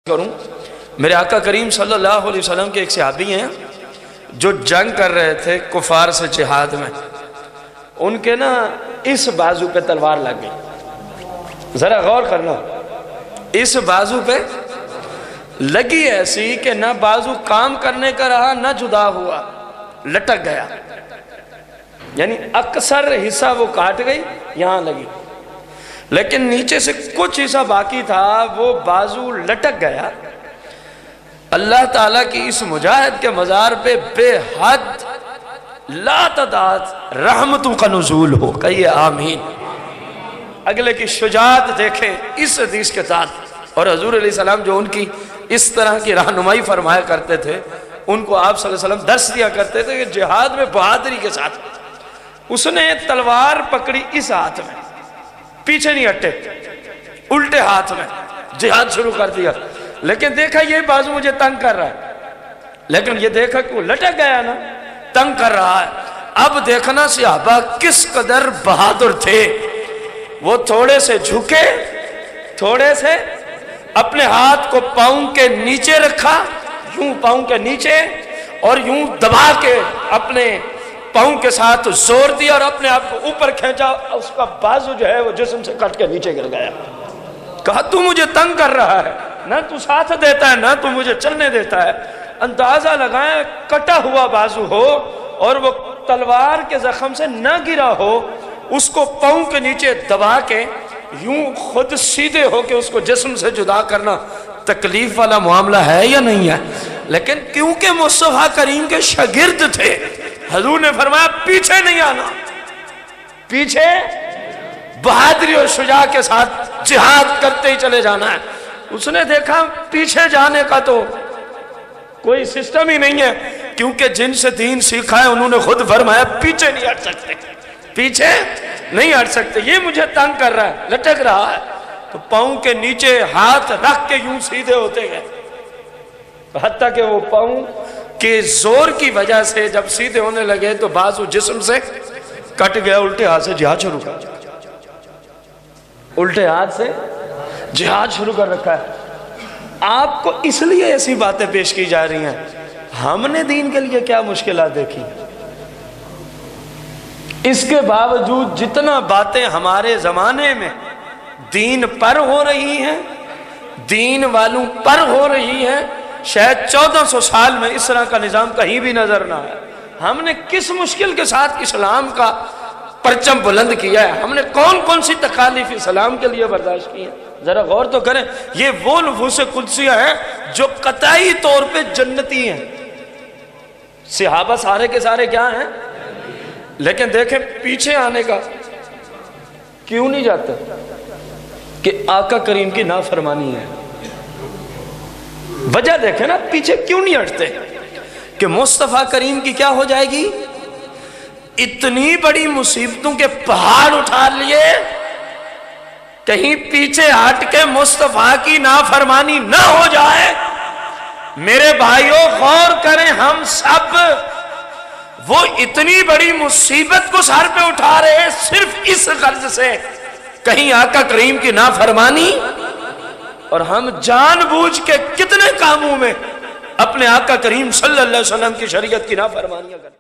کروں، میرے آقا کریم صلی اللہ علیہ وسلم کے ایک صحابی ہیں جو جنگ کر رہے تھے کفار سے جہاد میں، ان کے نا اس بازو پہ تلوار لگ گئی، ذرا غور کرنا، اس بازو پہ لگی ایسی کہ نہ بازو کام کرنے کا رہا نہ جدا ہوا، لٹک گیا، یعنی اکثر حصہ وہ کاٹ گئی، یہاں لگی، لیکن نیچے سے کچھ حصہ باقی تھا، وہ بازو لٹک گیا۔ اللہ تعالیٰ کی اس مجاہد کے مزار پہ بے حد لا تعداد رحمتوں کا نزول ہو، کہیے آمین۔ اگلے کی شجاعت دیکھیں اس حدیث کے ساتھ، اور حضور علیہ السلام جو ان کی اس طرح کی رہنمائی فرمایا کرتے تھے، ان کو آپ صلی اللہ علیہ وسلم درس دیا کرتے تھے کہ جہاد میں بہادری کے ساتھ، اس نے تلوار پکڑی اس ہاتھ میں، پیچھے نہیں ہٹے، الٹے ہاتھ میں جہاد شروع کر دیا، لیکن دیکھا یہ بازو مجھے تنگ کر رہا ہے، لیکن یہ دیکھا کہ وہ لٹک گیا نا، تنگ کر رہا ہے۔ اب دیکھنا صحابہ کس قدر بہادر تھے، وہ تھوڑے سے جھکے، تھوڑے سے اپنے ہاتھ کو پاؤں کے نیچے رکھا، یوں پاؤں کے نیچے، اور یوں دبا کے اپنے پاؤں کے ساتھ زور دیا اور اپنے آپ کو اوپر کھینچا، اس کا بازو جو ہے وہ جسم سے کٹ کے نیچے گر گیا۔ کہا تو مجھے تنگ کر رہا ہے، نہ تو ساتھ دیتا ہے نہ تو مجھے چلنے دیتا ہے۔ اندازہ لگائیں کٹا ہوا بازو ہو اور وہ تلوار کے زخم سے نہ گرا ہو، اس کو پاؤں کے نیچے دبا کے یوں خود سیدھے ہو کے اس کو جسم سے جدا کرنا تکلیف والا معاملہ ہے یا نہیں ہے؟ لیکن کیونکہ مصطفیٰ کریم کے شاگرد تھے، حضور نے فرمایا پیچھے نہیں آنا، پیچھے بہادری اور شجاع کے ساتھ جہاد کرتے ہی چلے جانا ہے۔ اس نے دیکھا پیچھے جانے کا تو کوئی سسٹم ہی نہیں ہے، کیونکہ جن سے دین سیکھا ہے انہوں نے خود فرمایا پیچھے نہیں ہٹ سکتے، پیچھے نہیں ہٹ سکتے، یہ مجھے تنگ کر رہا ہے، لٹک رہا ہے۔ تو پاؤں کے نیچے ہاتھ رکھ کے یوں سیدھے ہوتے گئے، حتیٰ کہ وہ پاؤں کے زور کی وجہ سے جب سیدھے ہونے لگے تو بازو جسم سے کٹ گیا، الٹے ہاتھ سے جہاد شروع کر، الٹے ہاتھ سے جہاد شروع کر رکھا ہے۔ آپ کو اس لیے ایسی باتیں پیش کی جا رہی ہیں، ہم نے دین کے لیے کیا مشکلات دیکھی، اس کے باوجود جتنا باتیں ہمارے زمانے میں دین پر ہو رہی ہیں، دین والوں پر ہو رہی ہیں، شاید 1400 سال میں اس طرح کا نظام کہیں بھی نظر نہ آیا۔ ہم نے کس مشکل کے ساتھ اسلام کا پرچم بلند کیا ہے، ہم نے کون کون سی تکالیف اسلام کے لیے برداشت کی ہیں، ذرا غور تو کریں۔ یہ وہ نفوس قدسیہ ہیں جو قطعی طور پہ جنتی ہیں۔ صحابہ سارے کے سارے کیا ہیں، لیکن دیکھیں پیچھے آنے کا کیوں نہیں جاتے، کہ آقا کریم کی نافرمانی ہے۔ وجہ دیکھیں نا، پیچھے کیوں نہیں ہٹتے، کہ مصطفیٰ کریم کی کیا ہو جائے گی، اتنی بڑی مصیبتوں کے پہاڑ اٹھا لیے، کہیں پیچھے ہٹ کے مصطفیٰ کی نافرمانی نہ ہو جائے۔ میرے بھائیوں غور کریں، ہم سب وہ اتنی بڑی مصیبت کو سر پہ اٹھا رہے ہیں صرف اس غرض سے کہیں آقا کریم کی نافرمانی، اور ہم جان بوجھ کے کتنے کاموں میں اپنے آقا کریم صلی اللہ علیہ وسلم کی شریعت کی نافرمانیاں کرتے ہیں۔